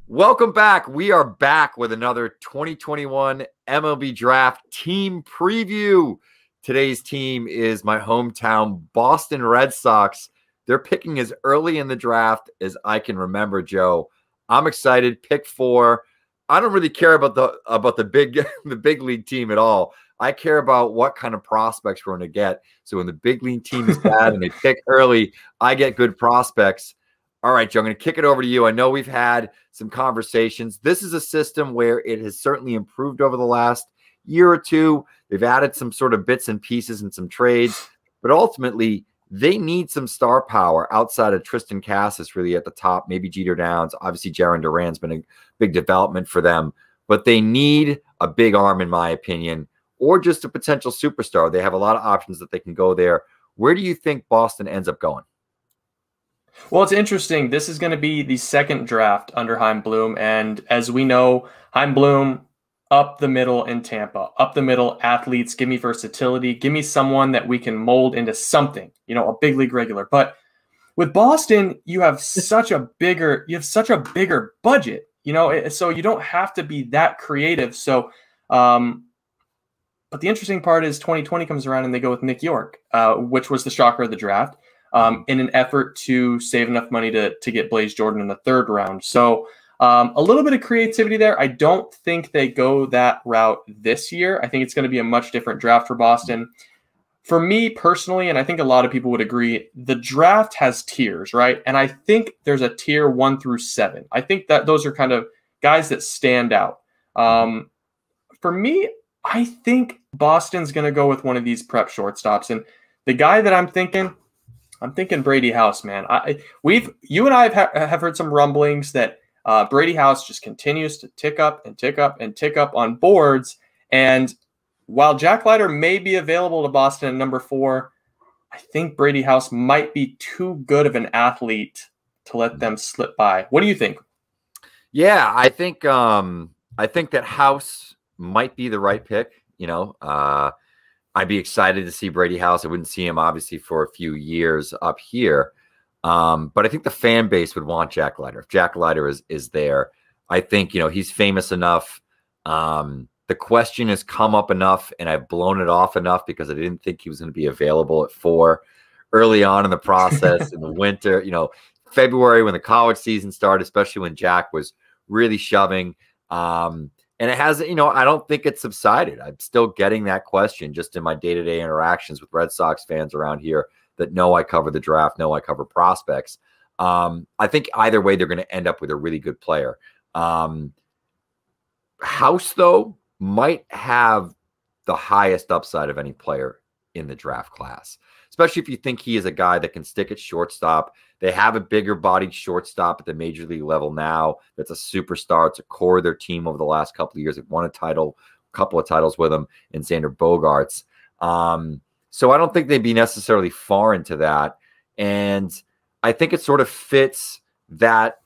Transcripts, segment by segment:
Welcome back. We are back with another 2021 MLB Draft team preview. Today's team is my hometown Boston Red Sox. They're picking as early in the draft as I can remember, Joe. I'm excited. Pick 4. I don't really care about the big league team at all. I care about what kind of prospects we're going to get. So when the big league team is bad and they pick early, I get good prospects. All right, Joe, I'm going to kick it over to you. I know we've had some conversations. This is a system where it has certainly improved over the last year or two. They've added some sort of bits and pieces and some trades, but ultimately they need some star power outside of Tristan Casas really at the top, maybe Jeter Downs. Obviously, Jaron Duran's been a big development for them, but they need a big arm, in my opinion, or just a potential superstar. They have a lot of options that they can go there. Where do you think Boston ends up going? Well, it's interesting. This is going to be the second draft under Chaim Bloom. And as we know, Chaim Bloom, up the middle in Tampa, up the middle athletes, give me versatility, give me someone that we can mold into something, a big league regular. But with Boston, you have such a bigger budget, so you don't have to be that creative. So, but the interesting part is 2020 comes around and they go with Nick Yorke, which was the shocker of the draft. In an effort to save enough money to get Blaze Jordan in the 3rd round. So a little bit of creativity there. I don't think they go that route this year. I think it's going to be a much different draft for Boston. For me personally, and I think a lot of people would agree, the draft has tiers, right? And I think there's a tier 1 through 7. I think that those are kind of guys that stand out. For me, I think Boston's going to go with one of these prep shortstops. And the guy that I'm thinking Brady House, man. You and I have heard some rumblings that Brady House just continues to tick up and tick up and tick up on boards. And while Jack Leiter may be available to Boston at number 4, I think Brady House might be too good of an athlete to let them slip by. What do you think? Yeah, I think that House might be the right pick. I'd be excited to see Brady House. I wouldn't see him obviously for a few years up here. But I think the fan base would want Jack Leiter. If Jack Leiter is there, I think, he's famous enough. The question has come up enough and I've blown it off enough because I didn't think he was going to be available at 4 early on in the process in the winter, February when the college season started, especially when Jack was really shoving. And it has, I don't think it's subsided. I'm still getting that question just in my day-to-day interactions with Red Sox fans around here that know I cover the draft, know I cover prospects. I think either way, they're going to end up with a really good player. House, though, might have the highest upside of any player in the draft class, especially if you think he is a guy that can stick at shortstop. They have a bigger bodied shortstop at the major league level now. That's a superstar. It's a core of their team over the last couple of years. They've won a couple of titles with him in Xander Bogaerts. So I don't think they'd be necessarily far into that. And I think it sort of fits that,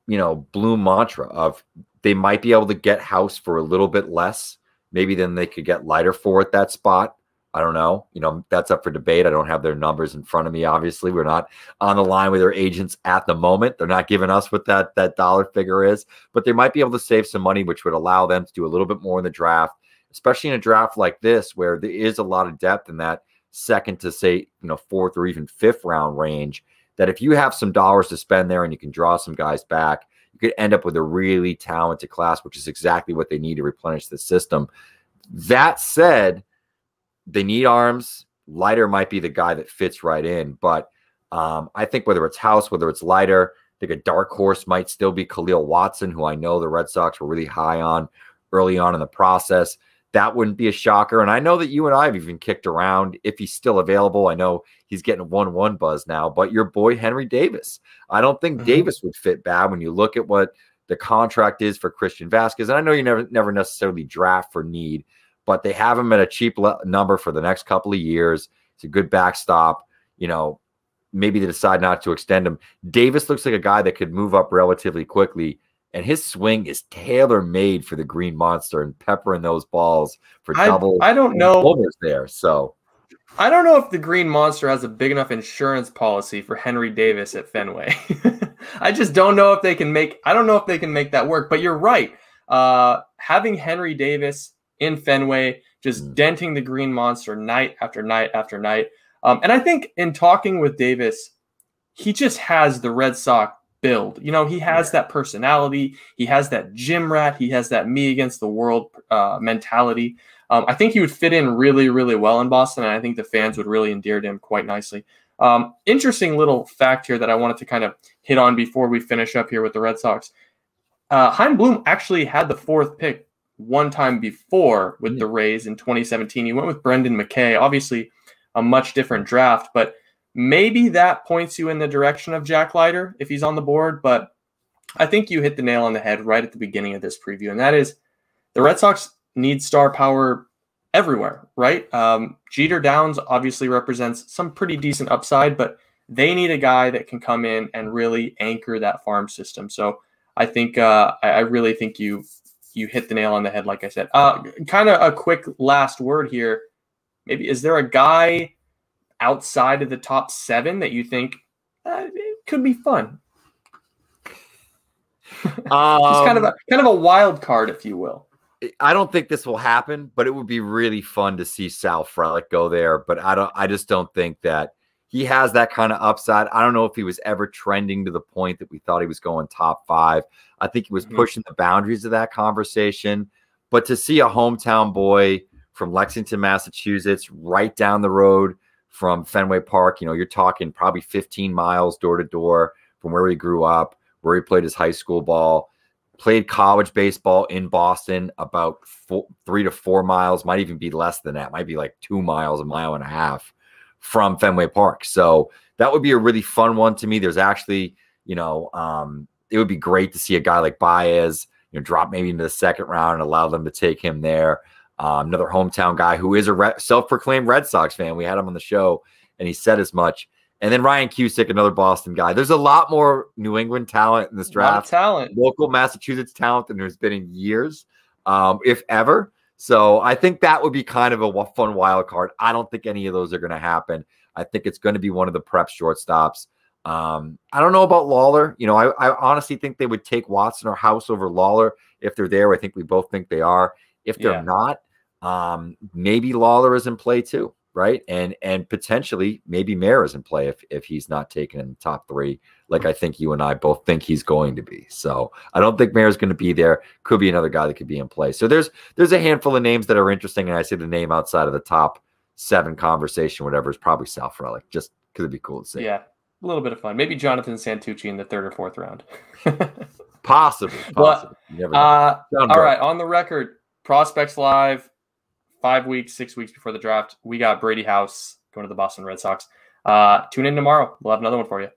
Bloom mantra of they might be able to get House for a little bit less, maybe than they could get Leiter for at that spot. I don't know. That's up for debate. I don't have their numbers in front of me. Obviously, we're not on the line with their agents at the moment. They're not giving us what that dollar figure is, but they might be able to save some money, which would allow them to do a little bit more in the draft, especially in a draft like this, where there is a lot of depth in that 2nd to say, 4th or even 5th round range, that if you have some dollars to spend there and you can draw some guys back, you could end up with a really talented class, which is exactly what they need to replenish the system. That said, they need arms. Leiter might be the guy that fits right in. But I think whether it's House, whether it's Leiter, I think a dark horse might still be Khalil Watson, who I know the Red Sox were really high on early on in the process. That wouldn't be a shocker. And I know that you and I have even kicked around if he's still available. I know he's getting 1-1 buzz now, but your boy Henry Davis. I don't think Davis would fit bad when you look at what the contract is for Christian Vasquez. And I know you never necessarily draft for need, but they have him at a cheap number for the next couple of years. It's a good backstop. Maybe they decide not to extend him. Davis looks like a guy that could move up relatively quickly, and his swing is tailor-made for the Green Monster and peppering those balls for double. I don't know there. So I don't know if the Green Monster has a big enough insurance policy for Henry Davis at Fenway. I just don't know if they can make. I don't know if they can make that work. But you're right. Having Henry Davis in Fenway, just denting the green monster night after night after night. And I think in talking with Davis, he just has the Red Sox build. You know, he has that personality. He has that gym rat. He has that me against the world mentality. I think he would fit in really, really well in Boston, and I think the fans would really endear to him quite nicely. Interesting little fact here that I wanted to kind of hit on before we finish up here with the Red Sox. Chaim Bloom actually had the 4th pick one time before with the Rays in 2017. He went with Brendan McKay, obviously a much different draft, but maybe that points you in the direction of Jack Leiter if he's on the board. But I think you hit the nail on the head right at the beginning of this preview, and that is the Red Sox need star power everywhere, right? Jeter Downs obviously represents some pretty decent upside, but they need a guy that can come in and really anchor that farm system. So I think I really think you hit the nail on the head, like I said. Kind of a quick last word here. Maybe is there a guy outside of the top 7 that you think it could be fun? Just kind of a wild card, if you will. I don't think this will happen, but it would be really fun to see Sal Frelick go there. But I just don't think that he has that kind of upside. I don't know if he was ever trending to the point that we thought he was going top 5. I think he was pushing the boundaries of that conversation. But to see a hometown boy from Lexington, Massachusetts, right down the road from Fenway Park, you know, you're talking probably 15 miles door to door from where he grew up, where he played his high school ball, played college baseball in Boston about 3 to 4 miles, might even be less than that, might be like 2 miles, a mile and a half from Fenway Park. So that would be a really fun one to me. There's actually, you know, it would be great to see a guy like Baez, you know, drop maybe into the 2nd round and allow them to take him there. Another hometown guy who is a self-proclaimed Red Sox fan. We had him on the show, and he said as much. And then Ryan Cusick, another Boston guy. There's a lot more New England talent in this draft, local Massachusetts talent than there's been in years, if ever. So I think that would be kind of a fun wild card. I don't think any of those are going to happen. I think it's going to be one of the prep shortstops. I don't know about Lawler. You know, I honestly think they would take Watson or House over Lawler if they're there. I think we both think they are. If they're not, maybe Lawler is in play too, right? And potentially maybe Mayer is in play if he's not taken in the top 3, like I think you and I both think he's going to be. So I don't think Mayer's going to be there. Could be another guy that could be in play. So there's a handful of names that are interesting, and I say the name outside of the top 7 conversation, whatever, is probably Sal Frelick, just because it'd be cool to see. Yeah, a little bit of fun. Maybe Jonathan Santucci in the 3rd or 4th round. Possibly. But, all right, on the record, Prospects Live, 5 weeks, 6 weeks before the draft. We got Brady House going to the Boston Red Sox. Tune in tomorrow. We'll have another one for you.